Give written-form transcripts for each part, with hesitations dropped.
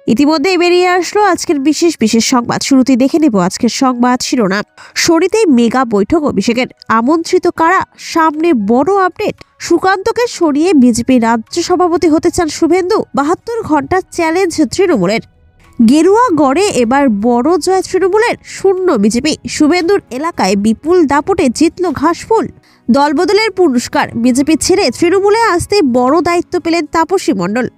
ইতিমধ্যে বেরিয়ে আসলো আজকের বিশেষ বিশেষ সংবাদ। শুরুতেই দেখে নেব আজকের সংবাদ শিরোনাম। শরীতেই মেগা বৈঠক অভিষেকের, আমন্ত্রিত কারা, সামনে বড় আপডেট। সুকান্তকে সরিয়ে বিজেপি রাজ্য সভাপতি হতে চান শুভেন্দু, 72 ঘন্টার চ্যালেঞ্জ তৃণমূলের। গেরুয়া গড়ে এবার বড় জয় তৃণমূলের, শূন্য বিজেপি। শুভেন্দুর এলাকায় বিপুল দাপটে জিতল ঘাসফুল। দলবদলের পুরস্কার, বিজেপি ছেড়ে তৃণমূলে আসতে বড় দায়িত্ব পেলেন তাপসী মণ্ডল।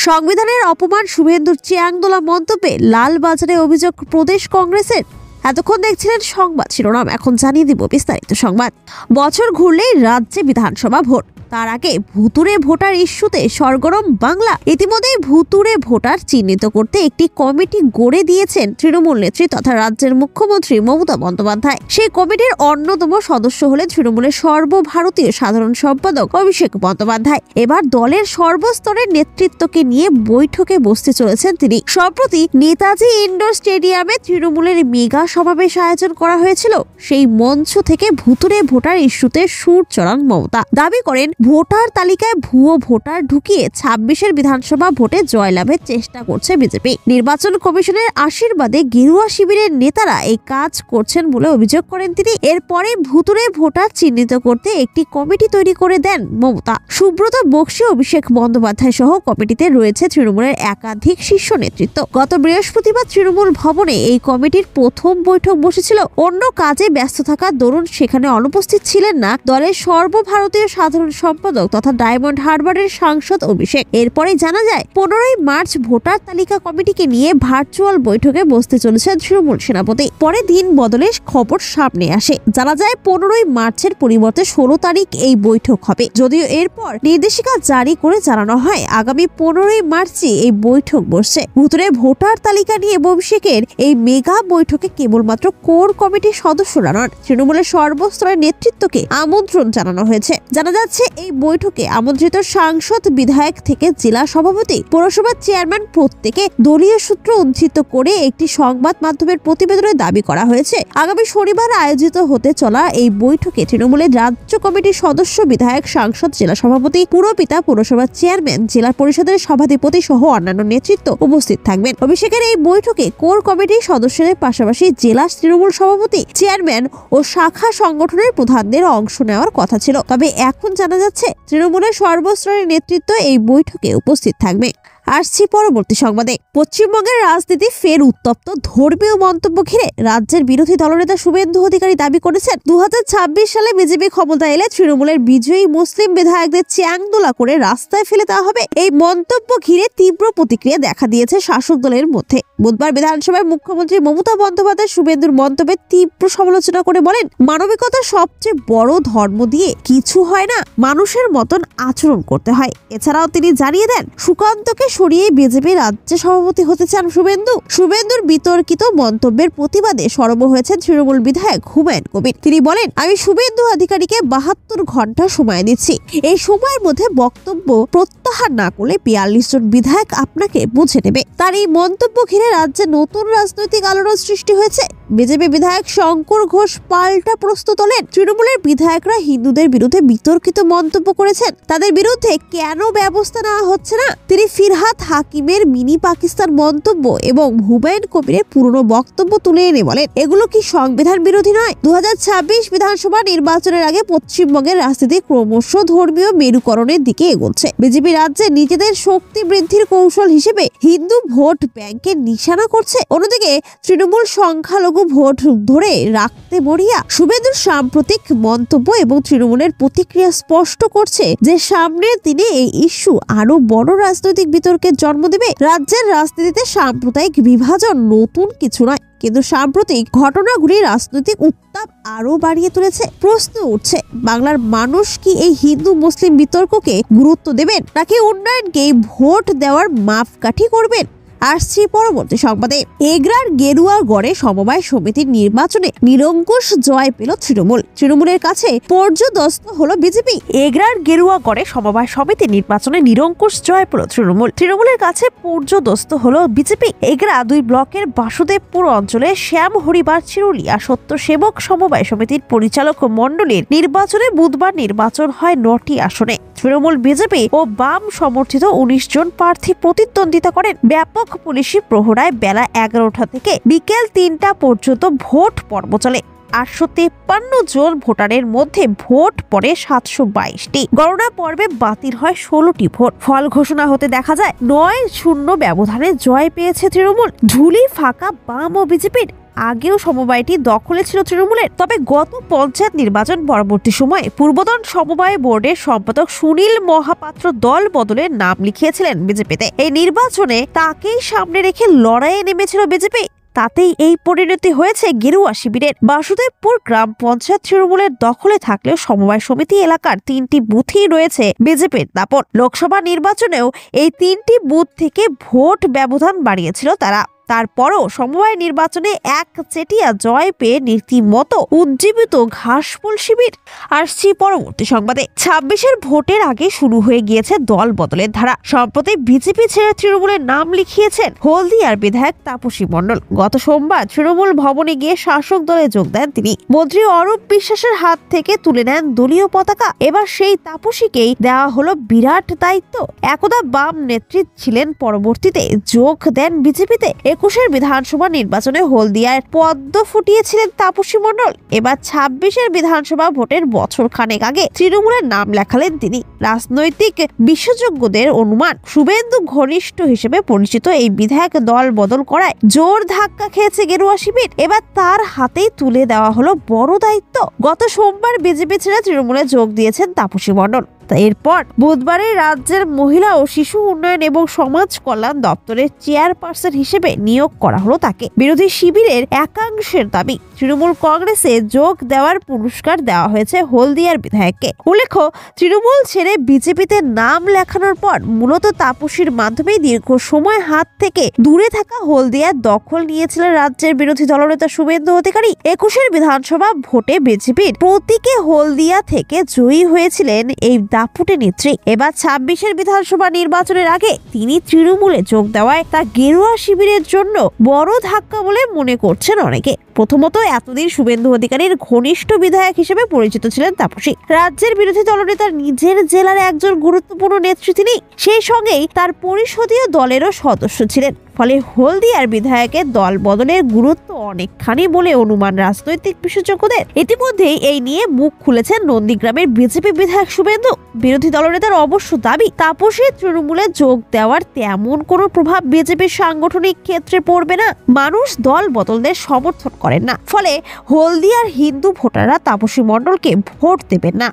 সংবিধানের অপমান, শুভেন্দুর চিয়াংদোলা মন্তব্যে লালবাজারে অভিযোগ প্রদেশ কংগ্রেসের। এতক্ষণ দেখছিলেন সংবাদ শিরোনাম, এখন জানিয়ে দিব বিস্তারিত সংবাদ। বছর ঘুরলেই রাজ্যে বিধানসভা ভোট, তার আগে ভুতুরে ভোটার ইস্যুতে সরগরম বাংলা। ইতিমধ্যেই ভুতুরে ভোটার চিহ্নিত করতে একটি কমিটি গড়ে দিয়েছেন তৃণমূল নেত্রী তথা রাজ্যের মুখ্যমন্ত্রী মমতা বন্দ্যোপাধ্যায়। সেই কমিটির অন্যতম সদস্য হলেন তৃণমূলের সর্বভারতীয় সাধারণ সম্পাদক অভিষেক বন্দ্যোপাধ্যায়। এবার দলের সর্বস্তরের নেতৃত্বকে নিয়ে বৈঠকে বসতে চলেছেন তিনি। সম্প্রতি নেতাজি ইন্ডোর স্টেডিয়ামে তৃণমূলের মেগা সমাবেশ আয়োজন করা হয়েছিল। সেই মঞ্চ থেকে ভুতুরে ভোটার ইস্যুতে সুর চড়ান মমতা। দাবি করেন ভোটার তালিকায় ভুয়ো ভোটার ঢুকিয়ে 26-এর বিধানসভা ভোটে জয়লাভের চেষ্টা করছে বিজেপি। নির্বাচন কমিশনের আশীর্বাদে গেরুয়া শিবিরের নেতারা এই কাজ করছেন বলে অভিযোগ করেন তিনি। এরপরে ভুতুরে ভোটার চিহ্নিত করতে একটি কমিটি তৈরি করে দেন মমতা। সুব্রত বক্সী, অভিষেক বন্দ্যোপাধ্যায় সহ কমিটিতে রয়েছে তৃণমূলের একাধিক শীর্ষ নেতৃত্ব। গত বৃহস্পতিবার তৃণমূল ভবনে এই কমিটির প্রথম বৈঠক বসেছিল। অন্য কাজে ব্যস্ত থাকার দরুন সেখানে অনুপস্থিত ছিলেন না দলের সর্বভারতীয় সাধারণ সম্পাদক তথা ডায়মন্ড হারবারের সাংসদ অভিষেক। এরপরে জানা যায় 15ই মার্চ ভোটার তালিকা কমিটিকে নিয়ে ভার্চুয়াল বৈঠকে বসতে চলেছেন তৃণমূল সেনাপতি। পরে দিন বদলের খবর সামনে আসে। জানা যায় 15ই মার্চের পরিবর্তে 16 তারিখ এই বৈঠক হবে। যদিও এরপর নির্দেশিকা জারি করে জানানো হয় আগামী 15ই মার্চে এই বৈঠক বসছে। ভুতুরে ভোটার তালিকা নিয়ে অভিষেকের এই মেগা বৈঠকে কেবলমাত্র কোর কমিটির সদস্যরা নন, তৃণমূলের সর্বস্তরের নেতৃত্বকে আমন্ত্রণ জানানো হয়েছে। জানা যাচ্ছে এই বৈঠকে আমন্ত্রিত সাংসদ, বিধায়ক থেকে জেলা সভাপতি, পৌরসভার চেয়ারম্যান প্রত্যেকে দলীয় সূত্র উদ্ধৃত করে একটি সংবাদ মাধ্যমের প্রতিবেদনে দাবি করা হয়েছে আগামী শনিবার আয়োজিত হতে চলা এই বৈঠকে তৃণমূলের রাজ্য কমিটির সদস্য, বিধায়ক, সাংসদ, জেলা সভাপতি, পুরপিতা, পৌরসভার চেয়ারম্যান, জেলা পরিষদের সভাধিপতি সহ অন্যান্য নেতৃত্ব উপস্থিত থাকবেন। অভিষেকের এই বৈঠকে কোর কমিটির সদস্যদের পাশাপাশি জেলা তৃণমূল সভাপতি, চেয়ারম্যান ও শাখা সংগঠনের প্রধানদের অংশ নেওয়ার কথা ছিল। তবে এখন জানা যাচ্ছে তৃণমূলের সর্বস্তরের নেতৃত্ব এই বৈঠকে উপস্থিত থাকবে। আসছি পরবর্তী সংবাদে। পশ্চিমবঙ্গের রাজনীতি ফের উত্তপ্ত। ধর্মীয় মন্তব্য ঘিরে রাজ্যের বিরোধী দলনেতা শুভেন্দু অধিকারী দাবি করেছেন 2026 সালে বিজেপি ক্ষমতা এলে তৃণমূলের বিজয়ী মুসলিম বিধায়কদের চ্যাংদোলা করে রাস্তায় ফেলে দেওয়া হবে। এই মন্তব্য ঘিরে তীব্র প্রতিক্রিয়া দেখা দিয়েছে শাসক দলের মধ্যে। বুধবার বিধানসভায় মুখ্যমন্ত্রী মমতা বন্দ্যোপাধ্যায় শুভেন্দুর মন্তব্যের তীব্র সমালোচনা করে বলেন, মানবিকতার সবচেয়ে বড় ধর্ম দিয়ে কিছু হয় না, মানুষের মতন আচরণ করতে হয়। এছাড়াও তিনি জানিয়ে দেন সুকান্তকে সরিয়ে বিজেপি রাজ্য সভাপতি হতে চান শুভেন্দু। শুভেন্দুর বিতর্কিত মন্তব্যের প্রতিবাদে সরব হয়েছেন তৃণমূল বিধায়ক হুমায়ুন কবির। তিনি বলেন, আমি শুভেন্দু অধিকারীকে 72 ঘন্টা সময় দিচ্ছি। এই সময়ের মধ্যে বক্তব্য প্রত্যাহার না করলে 42 জন বিধায়ক আপনাকে বুঝে নেবে। তার এই মন্তব্য ঘিরে রাজ্যে নতুন রাজনৈতিক আলোড়ন সৃষ্টি হয়েছে। বিজেপি বিধায়ক শঙ্কর ঘোষ পাল্টা প্রশ্ন তোলেন, তৃণমূলের বিধায়করা হিন্দুদের বিরুদ্ধে বিতর্কিত মন্তব্য করেছেন, তাদের বিরুদ্ধে কেন ব্যবস্থা নেওয়া হচ্ছে না? তিনি ফিরহাদ হাকিমের মিনি পাকিস্তান মন্তব্য এবং হুমায়ুন কবিরের পুরনো বক্তব্য তুলে এনে বলেন, এগুলো কি সংবিধান বিরোধী নয়? 2026 বিধানসভা নির্বাচনের আগে পশ্চিমবঙ্গের রাজনীতি ক্রমশ ধর্মীয় মেরুকরণের দিকে এগোচ্ছে। বিজেপি রাজ্যে নিজেদের শক্তি বৃদ্ধির কৌশল হিসেবে হিন্দু ভোট ব্যাংকে নিশানা করছে। অন্যদিকে তৃণমূল সংখ্যালঘু ভোট ধরে রাখতে মরিয়া। শুভেন্দুর সাম্প্রতিক মন্তব্য এবং তৃণমূলের প্রতিক্রিয়া স্পষ্ট করছে যে সামনের দিনে এই ইস্যু আরো বড় রাজনৈতিক বিতর্কের জন্ম দেবে। রাজ্যের রাজনীতিতে সাম্প্রদায়িক বিভাজন নতুন কিছু নয়, কিন্তু সাম্প্রতিক ঘটনাগুলি রাজনৈতিক উত্তাপ আরো বাড়িয়ে তুলেছে। প্রশ্ন উঠছে, বাংলার মানুষ কি এই হিন্দু মুসলিম বিতর্ককে গুরুত্ব দেবেন, নাকি উন্নয়নকে ভোট দেওয়ার মাপকাঠি করবেন? আসছি পরবর্তী সংবাদে। এগরার গেরুয়া গড়ে সমবায় সমিতির নির্বাচনে নিরঙ্কুশ জয় পেল তৃণমূল। তৃণমূলের কাছে পর্যদস্ত হলো বিজেপি। এগরার গেরুয়া গড়ে সমবায় সমিতির নির্বাচনে নিরঙ্কুশ জয় পেল তৃণমূল। তৃণমূলের কাছে পর্যদস্ত হলো বিজেপি। এগরা 2 ব্লকের বাসুদেবপুর অঞ্চলে শ্যাম হরিবার চিরুলিয়া সত্য সেবক সমবায় সমিতির পরিচালক মণ্ডলীর নির্বাচনে বুধবার নির্বাচন হয় 9টি আসনে। তৃণমূল, বিজেপি ও বাম সমর্থিত 19 জন প্রার্থী প্রতিদ্বন্দ্বিতা করেন। ব্যাপক পুলিশি প্রহরায় বেলা 11টা থেকে বিকেল 3টা পর্যন্ত ভোট পর্ব চলে। 853 জন ভোটারের মধ্যে ভোট পড়ে 722টি। গণনা পর্বে বাতিল হয় 16টি ভোট। ফল ঘোষণা হতে দেখা যায় 9-0 ব্যবধানে জয় পেয়েছে তৃণমূল। ঝুলি ফাঁকা বাম ও বিজেপির। আগেও সমবায়টি দখলে ছিল তৃণমূলের। তবে গত পঞ্চায়েত নির্বাচন পরবর্তী সময়ে পূর্বতন সমবায় বোর্ডের সম্পাদক সুনীল মহাপাত্র দল বদলের নাম লিখিয়েছিলেন বিজেপিতে। এই নির্বাচনে তাকেই সামনে রেখে লড়াইয়ে নেমেছিল বিজেপি। তাতেই এই পরিণতি হয়েছে গেরুয়া শিবিরের। বাসুদেবপুর গ্রাম পঞ্চায়েত তৃণমূলের দখলে থাকলেও সমবায় সমিতি এলাকার 3টি বুথই রয়েছে বিজেপির দাপট। লোকসভা নির্বাচনেও এই 3টি বুথ থেকে ভোট ব্যবধান বাড়িয়েছিল তারা। তারপরও সমবায় নির্বাচনে একচেটিয়া জয় পেয়ে রীতিমতো উজ্জীবিত ঘাসফুল শিবির। আসছি পরবর্তী সংবাদে। 26-এর ভোটের আগে শুরু হয়ে গিয়েছে দল বদলের ধারা। সম্প্রতি বিজেপি ছেড়ে তৃণমূলের নাম লিখিয়েছেন হলদিয়ার বিধায়ক তাপসী মণ্ডল। গত সোমবার তৃণমূল ভবনে গিয়ে শাসক দলে যোগ দেন তিনি। মন্ত্রী অরূপ বিশ্বাসের হাত থেকে তুলে নেন দলীয় পতাকা। এবার সেই তাপসীকেই দেওয়া হলো বিরাট দায়িত্ব। একদা বাম নেত্রী ছিলেন, পরবর্তীতে যোগ দেন বিজেপিতে। 21-এর বিধানসভা নির্বাচনে হলদিয়ায় পদ্ম ফুটিয়েছিলেন তাপসী মণ্ডল। এবার 26-এর বিধানসভা ভোটের বছর খানেক আগে তৃণমূলের নাম লেখালেন তিনি। রাজনৈতিক বিশেষজ্ঞদের অনুমান, শুভেন্দু ঘনিষ্ঠ হিসেবে পরিচিত এই বিধায়ক দল বদল করায় জোর ধাক্কা খেয়েছে গেরুয়া শিবির। এবার তার হাতেই তুলে দেওয়া হলো বড় দায়িত্ব। গত সোমবার বিজেপি ছেড়ে তৃণমূলে যোগ দিয়েছেন তাপসী মণ্ডল। এরপর বুধবারে রাজ্যের মহিলা ও শিশু উন্নয়ন এবং সমাজ কল্যাণ দপ্তরের চেয়ারপারসন হিসেবে নিয়োগ করা হলো তাকে। বিরোধী শিবিরের একাংশের দাবি, তৃণমূল কংগ্রেসে যোগ দেওয়ার পুরস্কার দেওয়া হয়েছে হলদিয়ার বিধায়ককে। উল্লেখ্য, তৃণমূল ছেড়ে বিজেপিতে নাম লেখানোর পর মূলত তাপসীর মাধ্যমেই দীর্ঘ সময় হাত থেকে দূরে থাকা হলদিয়ার দখল নিয়েছিলেন রাজ্যের বিরোধী দলনেতা শুভেন্দু অধিকারী। 21-এর বিধানসভা ভোটে বিজেপির প্রতীকে হলদিয়া থেকে জয়ী হয়েছিলেন এই দাপুটে নেত্রী। এবার 26-এর বিধানসভা নির্বাচনের আগে তিনি তৃণমূলে যোগ দেওয়ায় তা গেরুয়া শিবিরের জন্য বড় ধাক্কা বলে মনে করছেন অনেকে। প্রথমত, এতদিন শুভেন্দু অধিকারীর ঘনিষ্ঠ বিধায়ক হিসেবে পরিচিত ছিলেন তাপসী। রাজ্যের বিরোধী দলনেতার নিজের জেলার একজন গুরুত্বপূর্ণ নেত্রী তিনি। সেই সঙ্গেই তার পরিষদীয় দলেরও সদস্য ছিলেন। ফলে হলদিয়ার বিধায়কের দল বদলের গুরুত্ব অনেকখানি বলে অনুমান রাজনৈতিক বিশেষজ্ঞদের। ইতিমধ্যেই এই নিয়ে মুখ খুলেছেন নন্দীগ্রামের বিজেপি বিধায়ক শুভেন্দু। বিরোধী দলনেতার অবশ্য দাবি, তাপসীর তৃণমূলে যোগ দেওয়ার তেমন কোনো প্রভাব বিজেপির সাংগঠনিক ক্ষেত্রে পড়বে না। মানুষ দল বদলদের সমর্থন করেন না, ফলে হলদিয়ার হিন্দু ভোটাররা তাপসী মণ্ডলকে ভোট দেবেন না।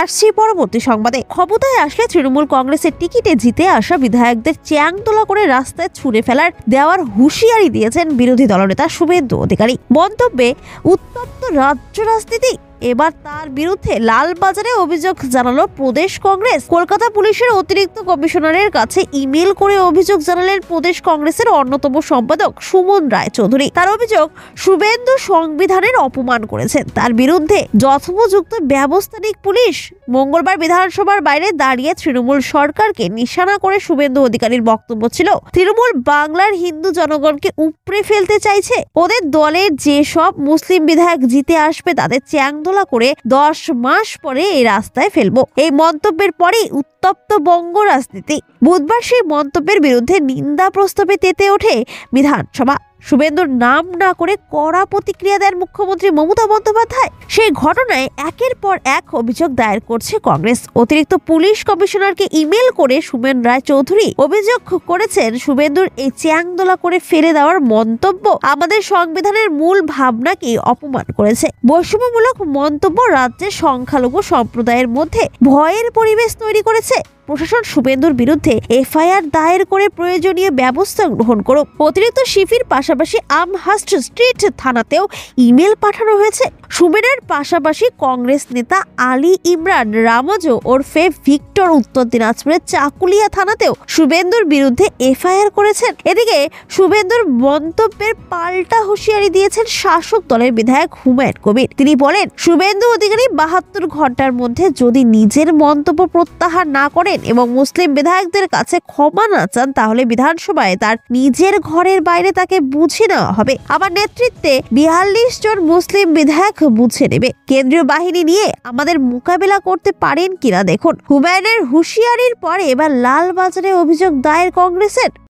আসছি পরবর্তী সংবাদে। ক্ষমতায় আসলে তৃণমূল কংগ্রেসের টিকিটে জিতে আসা বিধায়কদের চ্যাংদোলা করে রাস্তায় ছুঁড়ে ফেলার দেওয়ার হুঁশিয়ারি দিয়েছেন বিরোধী দলনেতা শুভেন্দু অধিকারী। মন্তব্যে, উত্তপ্ত রাজ্য রাজনীতি। এবার তার বিরুদ্ধে লালবাজারে অভিযোগ জানালো প্রদেশ কংগ্রেস। কলকাতা পুলিশের অতিরিক্ত কমিশনারের কাছে ইমেল করে অভিযোগ জানালেন প্রদেশ কংগ্রেসের অন্যতম সম্পাদক সুমন রায় চৌধুরী। তার অভিযোগ, শুভেন্দু সংবিধানের অপমান করেছেন, তার বিরুদ্ধে যথোপযুক্ত ব্যবস্থা নিক পুলিশ। মঙ্গলবার বিধানসভার বাইরে দাঁড়িয়ে তৃণমূল সরকারকে নিশানা করে শুভেন্দু অধিকারীর বক্তব্য ছিল, তৃণমূল বাংলার হিন্দু জনগণকে উপড়ে ফেলতে চাইছে। ওদের দলের যেসব মুসলিম বিধায়ক জিতে আসবে তাদের চ্যাংদোলা করে 10 মাস পরে এই রাস্তায় ফেলবো। এই মন্তব্যের পরেই উত্তপ্ত বঙ্গ রাজনীতি। বুধবার সেই মন্তব্যের বিরুদ্ধে নিন্দা প্রস্তাবে তেতে ওঠে বিধানসভা। শুভেন্দুর নাম না করে কড়া প্রতিক্রিয়া দেন মুখ্যমন্ত্রী মমতা বন্দ্যোপাধ্যায়। সেই ঘটনায় একের পর এক অভিযোগ দায়ের করছে কংগ্রেস। অতিরিক্ত পুলিশ কমিশনারকে ইমেল করে সুমন রায় চৌধুরী অভিযোগ করেছেন, শুভেন্দুর এই চ্যাংদোলা করে ফেলে দেওয়ার মন্তব্য আমাদের সংবিধানের মূল ভাবনাকে অপমান করেছে। বৈষম্যমূলক মন্তব্য রাজ্যের সংখ্যালঘু সম্প্রদায়ের মধ্যে ভয়ের পরিবেশ তৈরি করেছে। প্রশাসন শুভেন্দুর বিরুদ্ধে এফআইআর দায়ের করে প্রয়োজনীয় ব্যবস্থা গ্রহণ করুক। অতিরিক্ত সিপির পাশাপাশি আমহার্স্ট স্ট্রিট থানাতেও ইমেল পাঠানো হয়েছে। সুমেনের পাশাপাশি কংগ্রেস নেতা আলী ইমরান রামজো ওরফে ভিক্টর উত্তর দিনাজপুরের চাকুলিয়া থানাতেও শুভেন্দুর বিরুদ্ধে এফআইআর করেছেন। এদিকে শুভেন্দুর মন্তব্যের পাল্টা হুঁশিয়ারি দিয়েছেন শাসক দলের বিধায়ক হুমায়ুন কবির। তিনি বলেন, শুভেন্দু অধিকারী 72 ঘন্টার মধ্যে যদি নিজের মন্তব্য প্রত্যাহার না করেন করেন এবং মুসলিম বিধায়কদের কাছে ক্ষমা না চান, তাহলে বিধানসভায় তার নিজের ঘরের বাইরে তাকে বুঝে নেওয়া হবে। আমার নেতৃত্বে 42 জন মুসলিম বিধায়ক বুঝে নেবে। কেন্দ্রীয় বাহিনী নিয়ে আমাদের মোকাবেলা করতে পারেন কিনা দেখুন। হুমায়ুনের হুঁশিয়ারির পরে এবার লালবাজারে অভিযোগ দায়ের কংগ্রেসের।